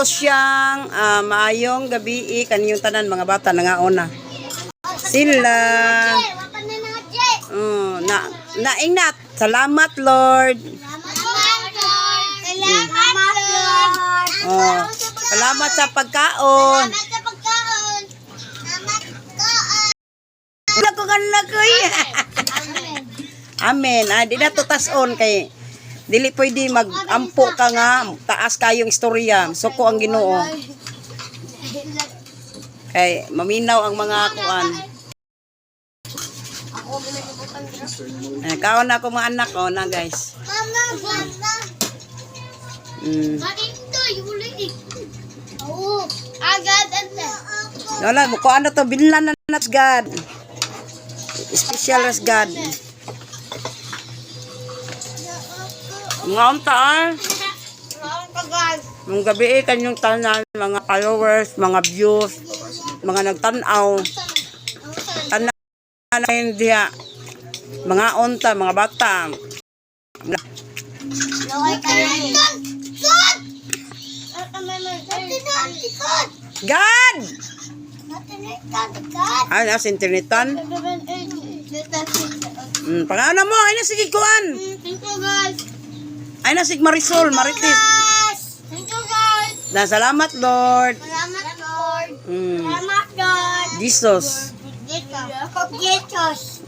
siyang maayong gabi kanyang tanan mga bata nangaon na. Sila naingat. Salamat Lord. Salamat sa pagkaon. Wala ko kanila ko Amen. Di na to tason kay dili pwede mag-ampo ka nga taas kayong istorya. Suko ang Ginoo. Kay maminaw ang mga kuan. Kaon na ako mga anak ko na guys. Wala mo ko ano to binlan na God. Special as God. Mga untaan. Mga gabi kanyang tanan, mga followers, mga views, mga nagtanaw. Tanan diha. Mga unta, mga bata. God! Ay, nasa internetan? Pangana mo, ay nasig kuan. Ay nasig Marisol, Marites. Na salamat Lord. Salamat Lord. Salamat Lord. Jesus. Jesus.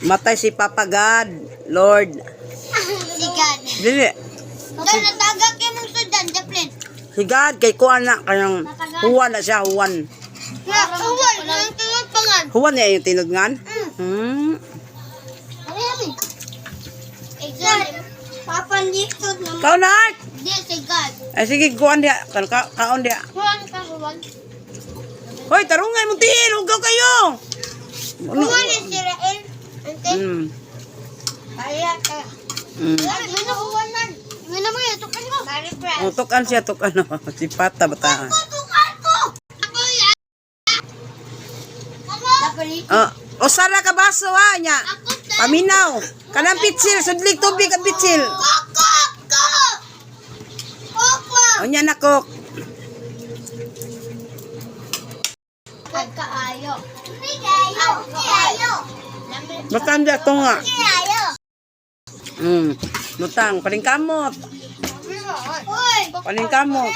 Matay si Papa God, Lord. Si God. Dili. Natagag kayo mong sudan, Japlin. Si God, kay kuan na, kanyang Juan na siya, Juan. Huwan, ang tunod pangan. Juan niya yung tinudngan? Ano yan? Papandikot naman. Kaon na, Art! Di, si God. Ay, sige, kuan dia. Kaon dia. Huwan ka, huwan. Hoy, tarungay mo tiil, hugaw kayo! Huwan yung Israel. Ante? Kaya ka. Ano na huwan man? Ano mo yun? Tukan ko. Tukan siya, tukan. Si Pata, bataan. Tukan ko! Ako yan. O sara ka baso ha, nya. Paminaw. Kanang pitsil, sudlig tubig ang pitsil. O nya na kok. Kaayo. Kaayo. Batan dia to nga. Lutang, paling kamot. Paling kamot.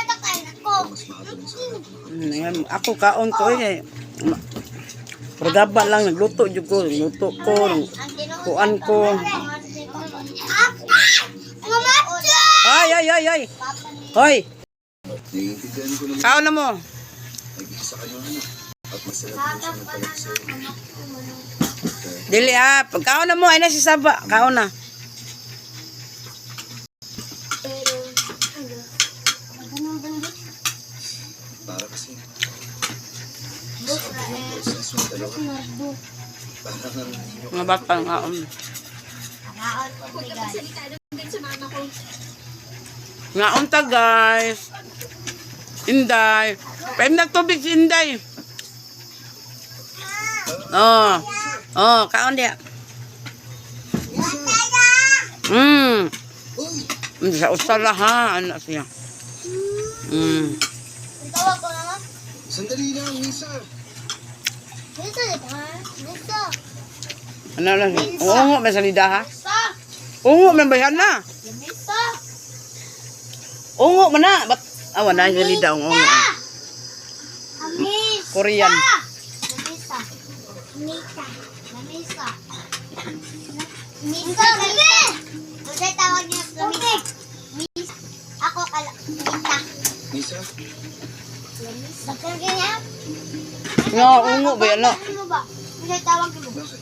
Ako kaon ko eh. Pagaba lang nagluto jud ko, luto ko, kuan ko. Ay. Hoy. Kaon na mo. Dili ha, pagkaon na mo ay na si Saba, kaon na. Para kasi Mga batang kaon. Ngaon ta guys. Inday. Pwede nagtubig si Inday. Kaon dia. Sa usala ha, anak siya. Tawag ko naman. sandali lang, Misa. Dito, dito. Ano lang? Ungo may salida ha? Sa. Ungo may bayan na. Dito. Ungo man na. Ba't awan na yung salida ungo. Amis. Korean. Misa. Misa. Misa. Misa. Misa. Kasi tawag niya sa Misa. Misa. Ako kala. Misa. Misa? Bakit ganyan? Nga, ungo ba yan no? Ano ba? Kasi tawag mo. Bakit?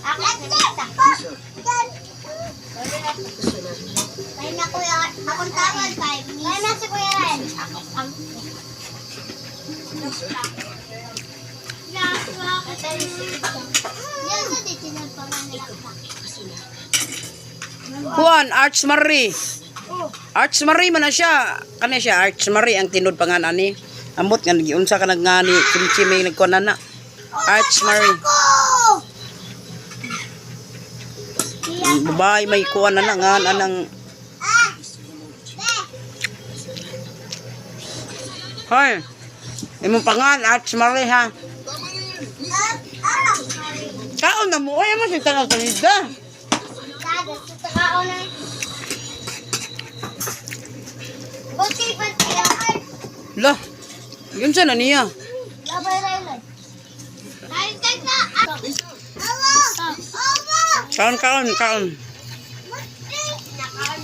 Ako sa Misa. Misa? Kaya na kuya, akong tawag kay Misa. Kaya na si Kuya Ren. Ako ang Juan, Arch Marie. Arch Marie man na siya. Kani siya, Arch Marie ang tinod pangalan ni. Ambot nga, nagiunsa ka nagngani. Kimchi may nagkuhan na. Arch Marie. bahay may kuan na nga anang Hoy. Imong pangan at smari ha. Kaon na mo ay mo si tanaw talida. Dada, sa tao na. Okay, pati Lah. Yun sa na niya. labay ray. Kain ka. Awa. Awa. Kaon. Nakaon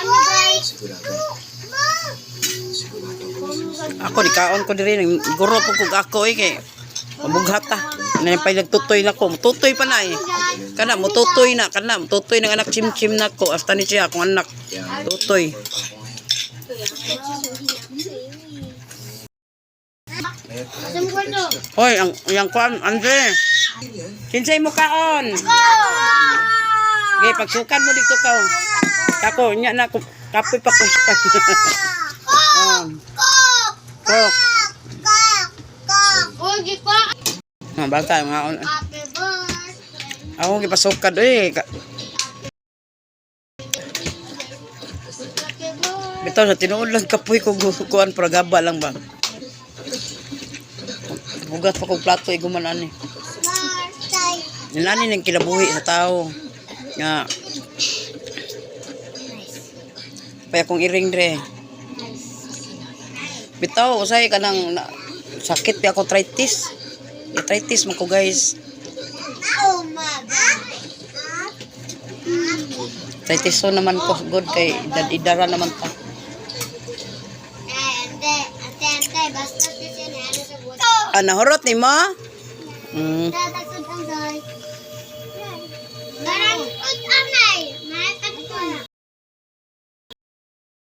mi guys. Sigurado. Ako di kaon ko diri nang guro po kog ako kay mabughat ta. Nay pay nagtutoy na ko. Tutoy pa na Kana mo tutoy na ng anak chimchim na ko hasta ni siya akong anak. Tutoy. Asam ko to. Hoy, yang kuan Andre. Kinsay mo kaon? Gay pagsukan mo dito ka. Kako nya na ko kapoy pa ko. Ko. Ogi pa. Mga bata mga Happy birthday. ako gipasukan eh. Bitaw sa tinuod lang kapoy ko kuan pragaba lang ba. Bugat pa kong plato iguman ani. Birthday. Nilani ning kinabuhi sa tao. Nga. Paya kong iring dre. Bitaw usay kanang sakit pa ako arthritis. Arthritis man ko guys. Oh my God. Arthritis so naman ko good kay idara naman ta. Ante, basta kasi na sa buto. Nahurot ni mo? Tatasod ang day.